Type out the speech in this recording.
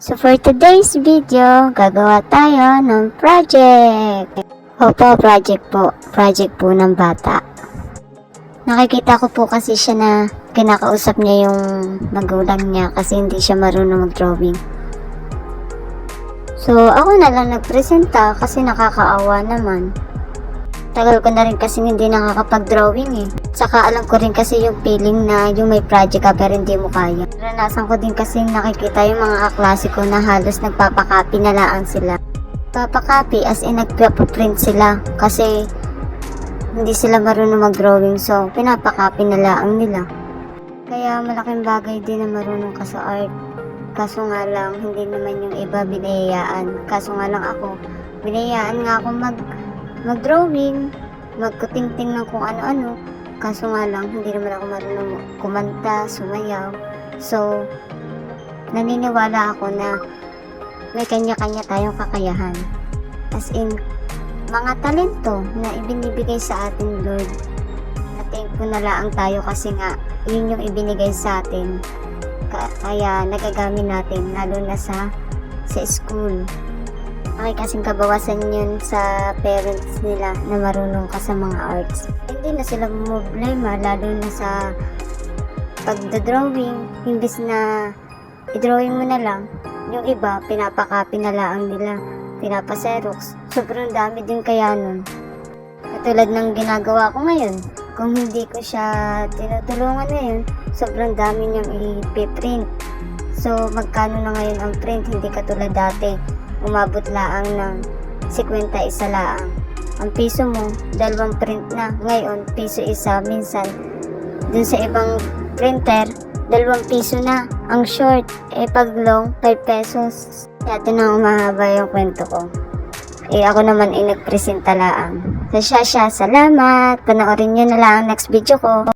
So for today's video, gagawa tayo ng project. Opo, project po. Project po ng bata. Nakikita ko po kasi siya na kinakausap niya yung magulang niya kasi hindi siya marunong mag-drawing. So ako na lang nagpresenta kasi nakakaawa naman. Tagal ko na rin kasi hindi nakakapag-drawing eh. Saka alam ko rin kasi yung feeling na yung may project ka pero hindi mo kaya. Naranasan ko din kasi nakikita yung mga kaklase ko na halos nagpapakopy na lang sila. Papakopy as in nagpapaprint sila kasi hindi sila marunong mag-drawing, so pinapakopy na lang nila. Kaya malaking bagay din na marunong ka sa art. Kaso nga lang hindi naman yung iba binayayaan. Kaso nga lang ako, binayayaan nga ako mag-drawing, magkutingting ng kung ano-ano. Kaso nga lang, hindi naman ako marunong kumanta, sumayaw. So, naniniwala ako na may kanya-kanya tayong kakayahan. As in, mga talento na ibinibigay sa atin, Lord. Thankful na lang tayo kasi nga, yun yung ibinigay sa atin. Kaya nagagamit natin, lalo na sa school. Okay, kasing kabawasan yun sa parents nila na marunong ka sa mga arts. Hindi na sila problema, lalo na sa pagdodrawing. Imbis na i-drawing mo na lang, yung iba, pinapakopy na lang nila, pinapaserox. Sobrang dami din kaya nun. Katulad ng ginagawa ko ngayon, kung hindi ko siya tinutulungan ngayon, sobrang dami niyang i-print. So, magkano na ngayon ang print, hindi katulad dati. Umabot laang ng 51 laang. Ang piso mo, 2 print na. Ngayon, piso isa. Minsan, dun sa ibang printer, 2 piso na. Ang short, pag long, 5 pesos. Dati na umahaba yung kwento ko. Ako naman nagpresenta laang. So, siya, salamat. Panoorin nyo na lang ang next video ko.